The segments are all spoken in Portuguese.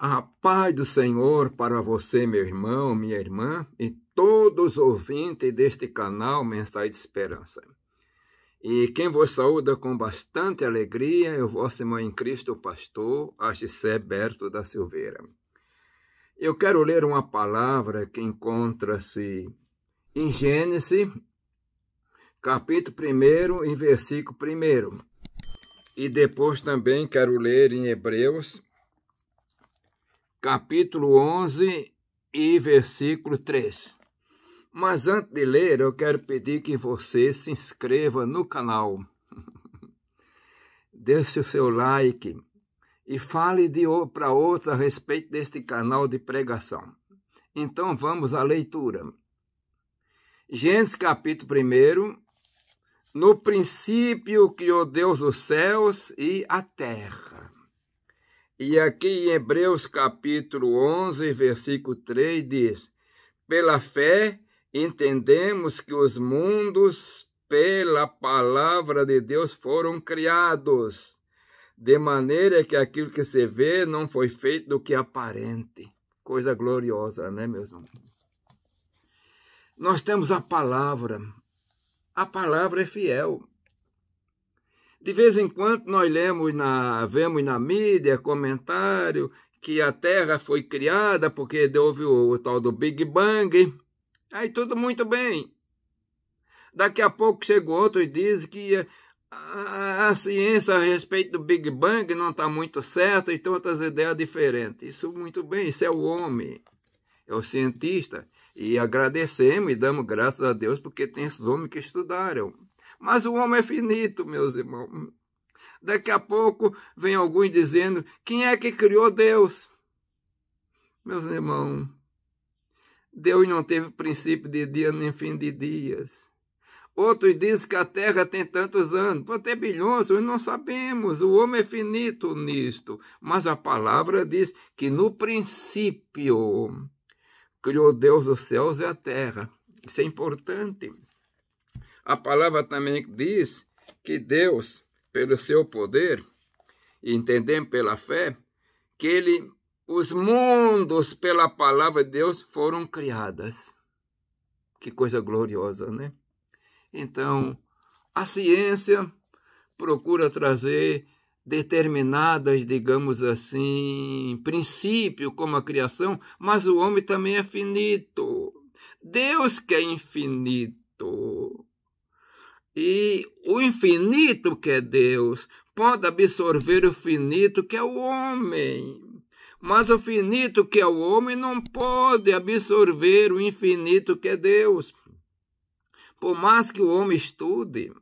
A paz do Senhor para você, meu irmão, minha irmã, e todos os ouvintes deste canal Mensagem de Esperança. E quem vos saúda com bastante alegria é o vosso irmão em Cristo, o pastor Agissé Berto da Silveira. Eu quero ler uma palavra que encontra-se em Gênesis, capítulo 1 e versículo 1. E depois também quero ler em Hebreus, capítulo 11 e versículo 3. Mas antes de ler, eu quero pedir que você se inscreva no canal. Deixe o seu like e fale para outros a respeito deste canal de pregação. Então vamos à leitura. Gênesis capítulo 1. No princípio criou Deus os céus e a terra. E aqui em Hebreus capítulo 11, versículo 3 diz: pela fé entendemos que os mundos pela palavra de Deus foram criados, de maneira que aquilo que se vê não foi feito do que aparente. Coisa gloriosa, né, meus irmãos? Nós temos a palavra é fiel. De vez em quando nós vemos na mídia comentário que a Terra foi criada porque houve o tal do Big Bang. Aí tudo muito bem. Daqui a pouco chega outro e diz que a ciência a respeito do Big Bang não está muito certa e tem outras ideias diferentes. Isso muito bem, isso é o homem, é o cientista. E agradecemos e damos graças a Deus porque tem esses homens que estudaram. Mas o homem é finito, meus irmãos. Daqui a pouco vem alguns dizendo: quem é que criou Deus? Meus irmãos, Deus não teve princípio de dia nem fim de dias. Outros dizem que a Terra tem tantos anos. Pode ter bilhões, nós não sabemos. O homem é finito nisto. Mas a palavra diz que no princípio criou Deus os céus e a terra. Isso é importante. A palavra também diz que Deus, pelo seu poder, e entendemos pela fé, que os mundos, pela palavra de Deus, foram criados. Que coisa gloriosa, né? Então, a ciência procura trazer determinadas, digamos assim, princípios como a criação, mas o homem também é finito. Deus que é infinito. E o infinito que é Deus pode absorver o finito que é o homem. Mas o finito que é o homem não pode absorver o infinito que é Deus. Por mais que o homem estude,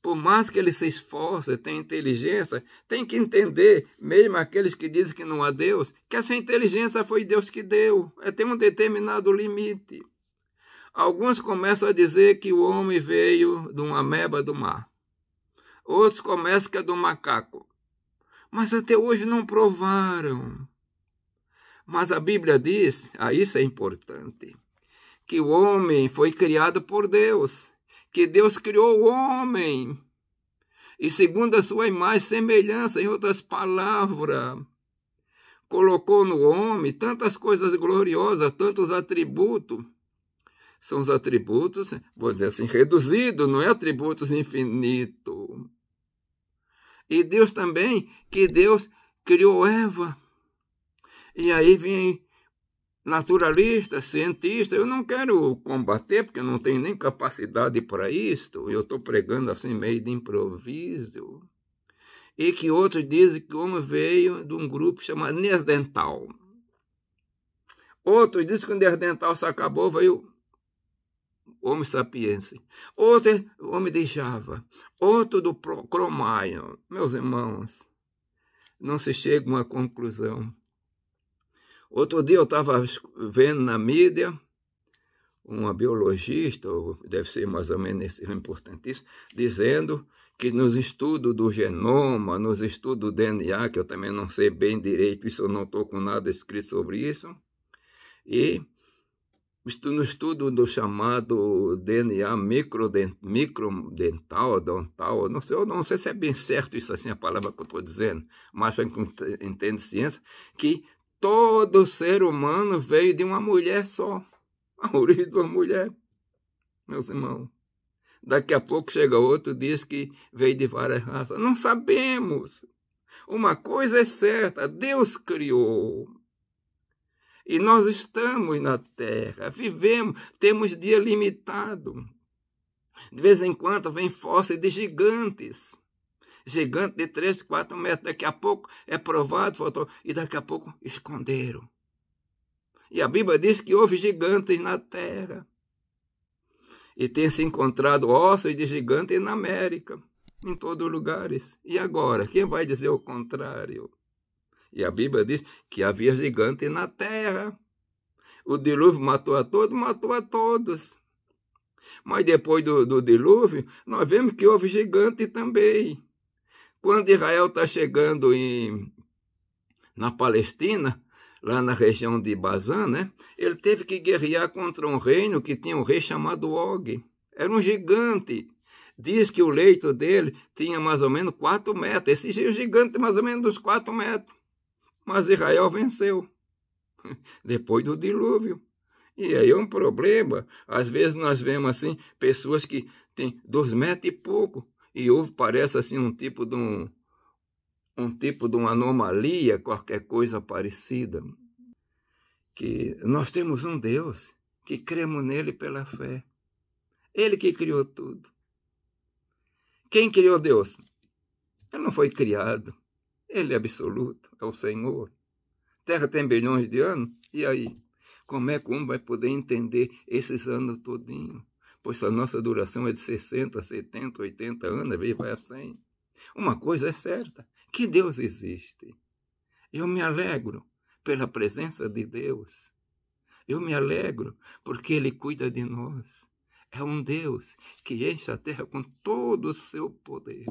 por mais que ele se esforce, tenha inteligência, tem que entender, mesmo aqueles que dizem que não há Deus, que essa inteligência foi Deus que deu. Tem um determinado limite. Alguns começam a dizer que o homem veio de uma ameba do mar. Outros começam que é do macaco. Mas até hoje não provaram. Mas a Bíblia diz, isso é importante, que o homem foi criado por Deus, que Deus criou o homem, e segundo a sua imagem e semelhança, em outras palavras, colocou no homem tantas coisas gloriosas, tantos atributos. São os atributos, vou dizer assim, reduzidos, não é atributos infinitos. E Deus também, que Deus criou Eva. E aí vem naturalista, cientista. Eu não quero combater, porque eu não tenho nem capacidade para isto. Eu estou pregando assim meio de improviso. E que outros dizem que o homem veio de um grupo chamado Neandertal. Outros dizem que o Neandertal se acabou, veio Homo sapiens. Outro homem de Java. Outro do Cro-Magnon. Meus irmãos, não se chega a uma conclusão. Outro dia eu estava vendo na mídia uma biologista, deve ser mais ou menos importantíssimo, dizendo que nos estudos do genoma, nos estudos do DNA, que eu também não sei bem direito, isso eu não estou com nada escrito sobre isso, e no estudo do chamado DNA microdental, dental, eu não sei se é bem certo isso assim, a palavra que eu estou dizendo, mas para quem entende ciência, que todo ser humano veio de uma mulher só, a origem de uma mulher, meus irmãos. Daqui a pouco chega outro, diz que veio de várias raças. Não sabemos. Uma coisa é certa, Deus criou. E nós estamos na Terra, vivemos, temos dia limitado. De vez em quando vem fósseis de gigantes. Gigante de 3, 4 metros. Daqui a pouco é provado, e daqui a pouco esconderam. E a Bíblia diz que houve gigantes na Terra. E tem se encontrado ossos de gigantes na América, em todos os lugares. E agora, quem vai dizer o contrário? E a Bíblia diz que havia gigante na terra. O dilúvio matou a todos. Mas depois do dilúvio, nós vemos que houve gigante também. Quando Israel está chegando na Palestina, lá na região de Bazã, né? Ele teve que guerrear contra um reino que tinha um rei chamado Og. Era um gigante. Diz que o leito dele tinha mais ou menos 4 metros. Esse gigante mais ou menos dos 4 metros. Mas Israel venceu, depois do dilúvio. E aí é um problema. Às vezes nós vemos assim, pessoas que têm 2 metros e pouco. E parece assim um tipo de uma anomalia, qualquer coisa parecida. Que nós temos um Deus que cremos nele pela fé. Ele que criou tudo. Quem criou Deus? Ele não foi criado. Ele é absoluto, é o Senhor. A Terra tem bilhões de anos, e aí? Como é que um vai poder entender esses anos todinho? Pois a nossa duração é de 60, 70, 80 anos, às vezes vai a 100. Uma coisa é certa, que Deus existe. Eu me alegro pela presença de Deus. Eu me alegro porque Ele cuida de nós. É um Deus que enche a terra com todo o seu poder.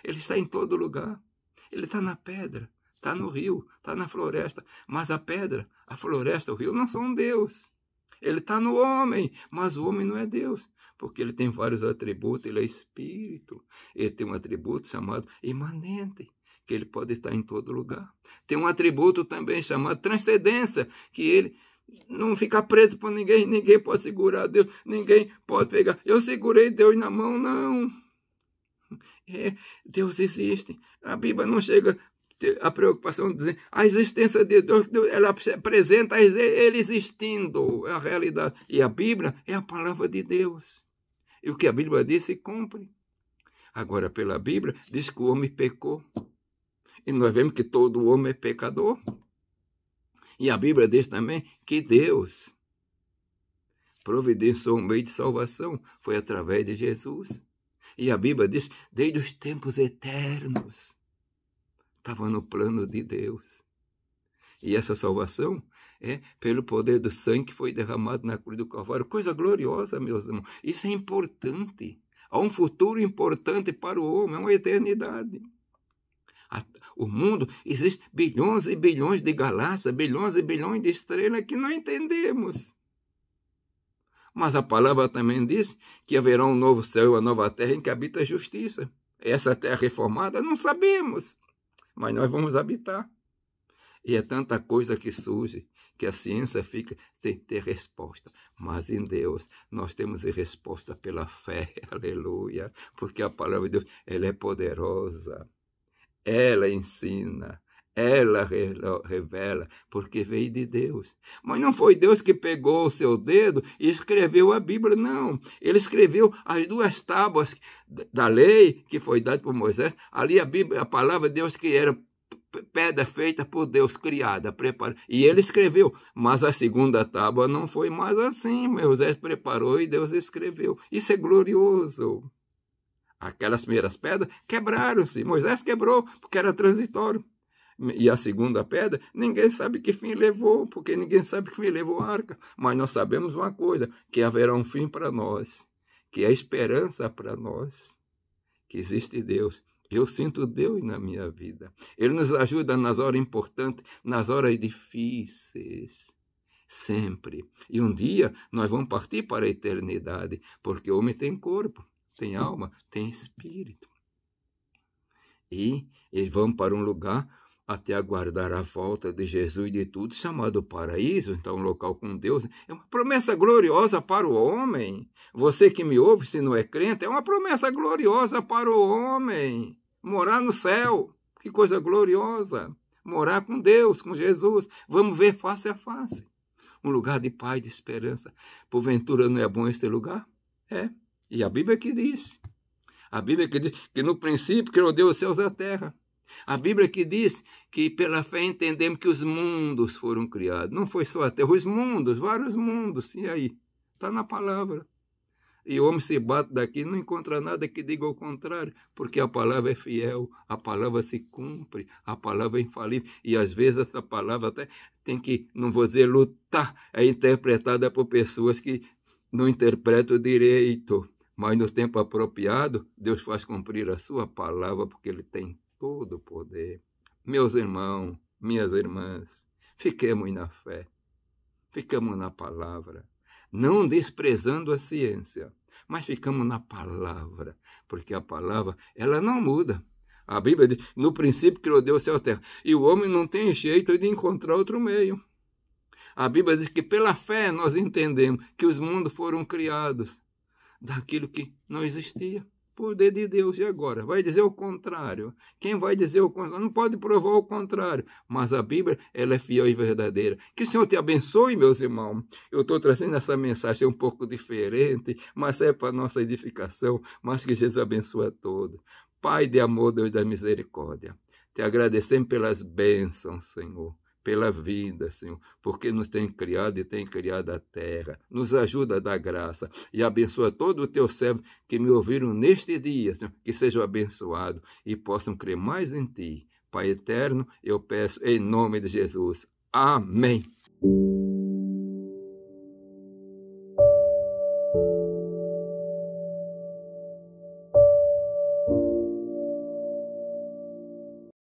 Ele está em todo lugar. Ele está na pedra, está no rio, está na floresta. Mas a pedra, a floresta, o rio não são Deus. Ele está no homem, mas o homem não é Deus. Porque ele tem vários atributos, ele é espírito. Ele tem um atributo chamado imanente, que ele pode estar em todo lugar. Tem um atributo também chamado transcendência, que ele não fica preso por ninguém, ninguém pode segurar Deus, ninguém pode pegar. Eu segurei Deus na mão, não. Deus existe. A Bíblia não chega a preocupação de dizer a existência de Deus, ela apresenta ele existindo, é a realidade. E a Bíblia é a palavra de Deus. E o que a Bíblia diz se cumpre. Agora, pela Bíblia, diz que o homem pecou. E nós vemos que todo homem é pecador. E a Bíblia diz também que Deus providenciou um meio de salvação. Foi através de Jesus. E a Bíblia diz, desde os tempos eternos, estava no plano de Deus. E essa salvação é pelo poder do sangue que foi derramado na cruz do Calvário. Coisa gloriosa, meus irmãos. Isso é importante. Há um futuro importante para o homem, é uma eternidade. O mundo, existe bilhões e bilhões de galáxias, bilhões e bilhões de estrelas que não entendemos. Mas a palavra também diz que haverá um novo céu e uma nova terra em que habita a justiça. Essa terra reformada, não sabemos, mas nós vamos habitar. E é tanta coisa que surge, que a ciência fica sem ter resposta. Mas em Deus, nós temos resposta pela fé, aleluia. Porque a palavra de Deus, ela é poderosa. Ela ensina. Ela revela, porque veio de Deus. Mas não foi Deus que pegou o seu dedo e escreveu a Bíblia, não. Ele escreveu as 2 tábuas da lei que foi dada por Moisés. Ali a Bíblia, a palavra de Deus que era pedra feita por Deus, criada, preparada. E ele escreveu. Mas a 2ª tábua não foi mais assim. Moisés preparou e Deus escreveu. Isso é glorioso. Aquelas primeiras pedras quebraram-se. Moisés quebrou porque era transitório. E a 2ª pedra, ninguém sabe que fim levou, porque ninguém sabe que fim levou a arca. Mas nós sabemos uma coisa, que haverá um fim para nós, que é esperança para nós, que existe Deus. Eu sinto Deus na minha vida. Ele nos ajuda nas horas importantes, nas horas difíceis. sempre. E um dia nós vamos partir para a eternidade, porque o homem tem corpo, tem alma, tem espírito. E eles vão para um lugar até aguardar a volta de Jesus e de tudo, chamado paraíso, então um local com Deus. É uma promessa gloriosa para o homem. Você que me ouve, se não é crente, é uma promessa gloriosa para o homem. Morar no céu, que coisa gloriosa. Morar com Deus, com Jesus. Vamos ver face a face. Um lugar de paz, de esperança. Porventura não é bom este lugar? É. E a Bíblia que diz. A Bíblia que diz que no princípio criou Deus os céus e a terra. A Bíblia que diz que pela fé entendemos que os mundos foram criados. Não foi só a terra, os mundos, vários mundos. E aí? Está na palavra. E o homem se bate daqui, não encontra nada que diga o contrário, porque a palavra é fiel, a palavra se cumpre, a palavra é infalível. E às vezes essa palavra até tem que, não vou dizer lutar, é interpretada por pessoas que não interpretam direito. Mas no tempo apropriado, Deus faz cumprir a sua palavra, porque Ele tem todo o poder. Meus irmãos, minhas irmãs, fiquemos na fé, ficamos na palavra, não desprezando a ciência, mas ficamos na palavra, porque a palavra, ela não muda. A Bíblia diz, no princípio criou Deus o céu e a terra, e o homem não tem jeito de encontrar outro meio. A Bíblia diz que pela fé nós entendemos que os mundos foram criados daquilo que não existia. Poder de Deus. E agora? Vai dizer o contrário. Quem vai dizer o contrário? Não pode provar o contrário. Mas a Bíblia, ela é fiel e verdadeira. Que o Senhor te abençoe, meus irmãos. Eu estou trazendo essa mensagem um pouco diferente, mas é para a nossa edificação. Mas que Jesus abençoe a todos. Pai de amor, Deus da misericórdia. Te agradecemos pelas bênçãos, Senhor. Pela vida, Senhor, porque nos tem criado e tem criado a terra. Nos ajuda a dar graça e abençoa todo o teu servo que me ouviram neste dia, Senhor, que sejam abençoados e possam crer mais em ti. Pai eterno, eu peço em nome de Jesus. Amém.